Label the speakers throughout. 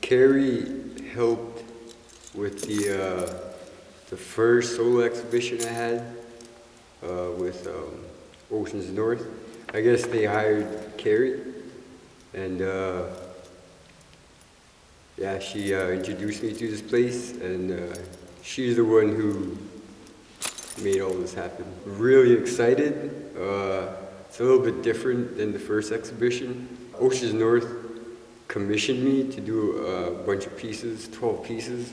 Speaker 1: Carrie helped with the first solo exhibition I had with Oceans North. I guess they hired Carrie, and yeah, she introduced me to this place, and she's the one who made all this happen. Really excited. It's a little bit different than the first exhibition. Oceans North commissioned me to do a bunch of pieces, 12 pieces.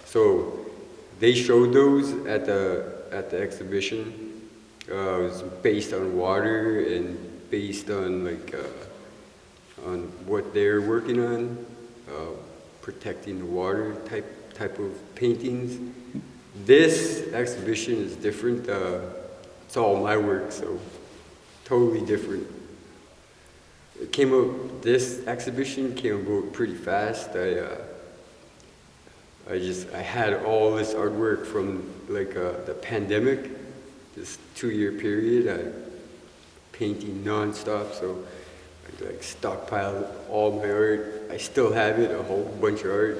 Speaker 1: So they showed those at the exhibition. It was based on water and based on on what they're working on, protecting the water type of paintings. This exhibition is different. It's all my work, so totally different. This exhibition came about pretty fast. I had all this artwork from the pandemic, this 2-year period. I painting nonstop, so I stockpiled all my art. I still have it, a whole bunch of art.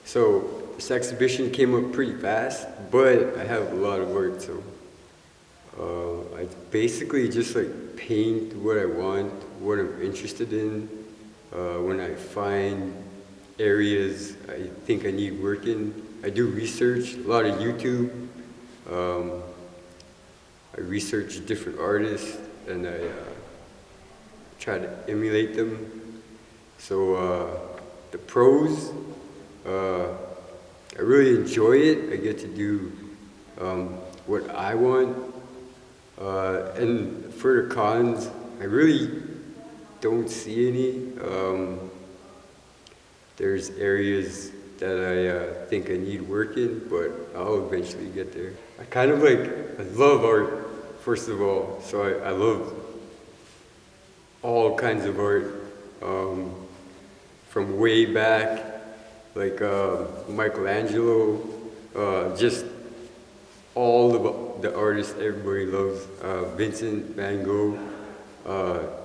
Speaker 1: So this exhibition came up pretty fast, but I have a lot of art, so I basically just paint what I want, what I'm interested in. When I find areas I think I need work in, I do research, a lot of YouTube. I research different artists and I try to emulate them. So the pros, I really enjoy it. I get to do what I want. And for the cons, I really don't see any. There's areas that I think I need work in, but I'll eventually get there. I love art, first of all, so I love all kinds of art, from way back, Michelangelo, just all the artists everybody loves, Vincent van Gogh.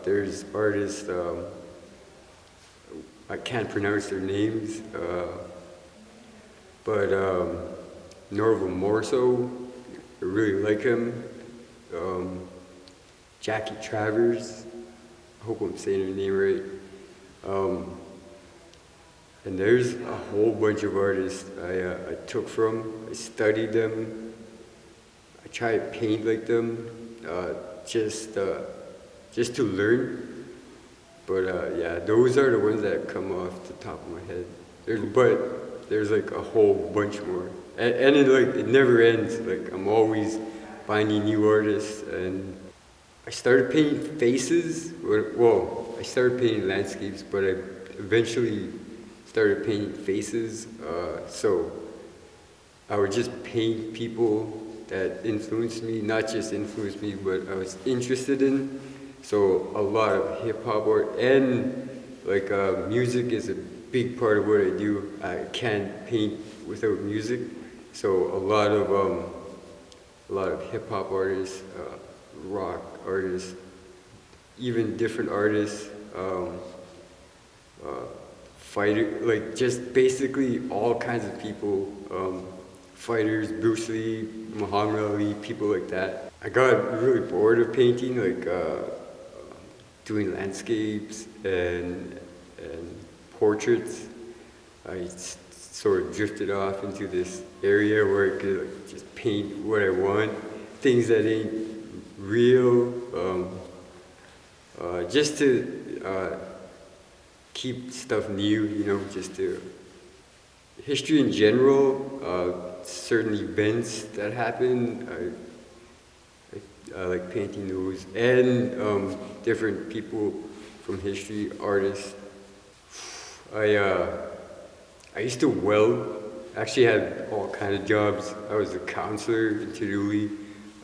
Speaker 1: There's artists, I can't pronounce their names, but Norval Morso, I really like him. Jackie Travers, I hope I'm saying her name right. And there's a whole bunch of artists I took from. I studied them. I try to paint like them, just to learn. But yeah, those are the ones that come off the top of my head. There's a whole bunch more, and it never ends. I'm always finding new artists, and I started painting faces. Well, I started painting landscapes, but I eventually started painting faces. So I would just paint people that influenced me, not just influenced me, but I was interested in. So a lot of hip hop art and music is a big part of what I do. I can't paint without music. So a lot of hip hop artists, rock artists, even different artists, fighter, just basically all kinds of people, fighters, Bruce Lee, Muhammad Ali, people like that. I got really bored of painting, doing landscapes and portraits. I sort of drifted off into this area where I could just paint what I want, things that ain't real, just to keep stuff new, just to history in general, certain events that happen. I like painting those, and different people from history, artists. I used to weld. Actually had all kinds of jobs. I was a counselor in Tiruli,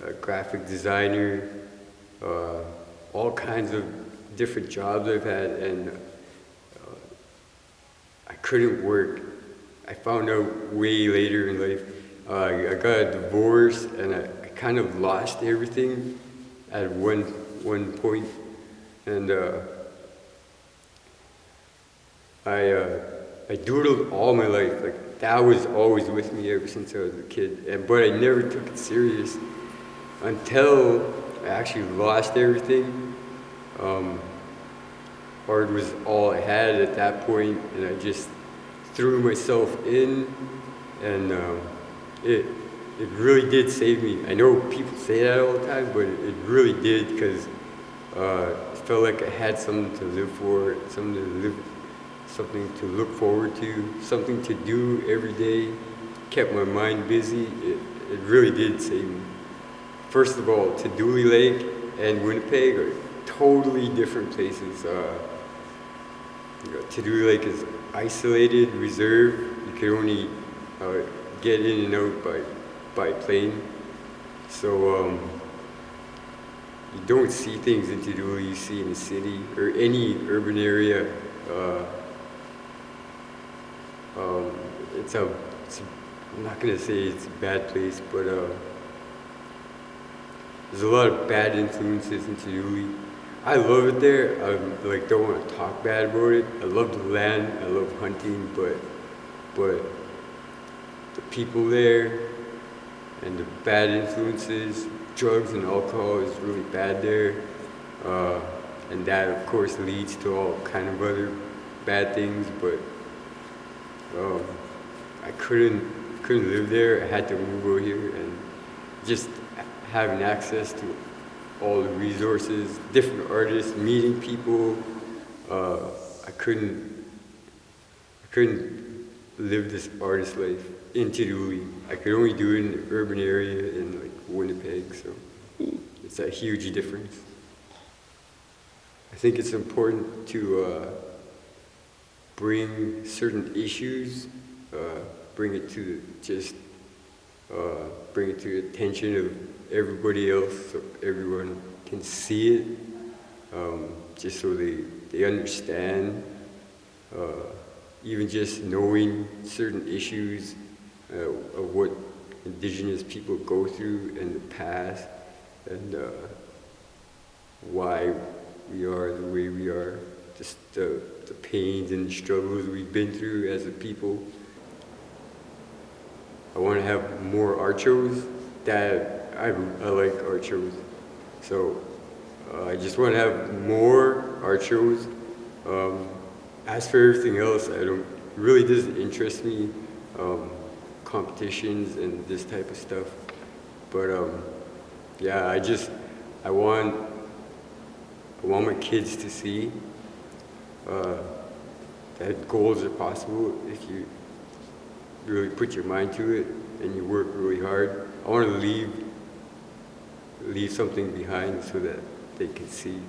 Speaker 1: a graphic designer, all kinds of different jobs I've had, and I couldn't work. I found out way later in life. I got a divorce, and I kind of lost everything at one point, and I doodled all my life. Like that was always with me ever since I was a kid. But I never took it serious until I actually lost everything. Art was all I had at that point, and I just threw myself in, and it really did save me. I know people say that all the time, but it really did, because it felt like I had something to live for, something to look forward to, something to do every day. Kept my mind busy. It really did save me. First of all, Dooley Lake and Winnipeg are totally different places. Dooley Lake is isolated, reserved. You can only get in and out by plane. So you don't see things in Dooley you see in the city or any urban area. I'm not gonna say it's a bad place, but there's a lot of bad influences in Dooley. I love it there. I don't want to talk bad about it. I love the land. I love hunting, but the people there and the bad influences, drugs and alcohol is really bad there, and that of course leads to all kind of other bad things. But I couldn't live there. I had to move over here, and just having access to all the resources, different artists, meeting people. I couldn't live this artist life in Dooley. I could only do it in the urban area in like Winnipeg, so it's a huge difference. I think it's important to bring certain issues, bring it to the attention of everybody else, so everyone can see it, just so they understand. Even just knowing certain issues of what Indigenous people go through in the past, and why we are the way we are, just the pains and the struggles we've been through as a people. I want to have more art shows. That I like art shows, so I just want to have more art shows. As for everything else, it really doesn't interest me, competitions and this type of stuff. But yeah, I want my kids to see that goals are possible if you really put your mind to it and you work really hard. I want to leave something behind so that they can see.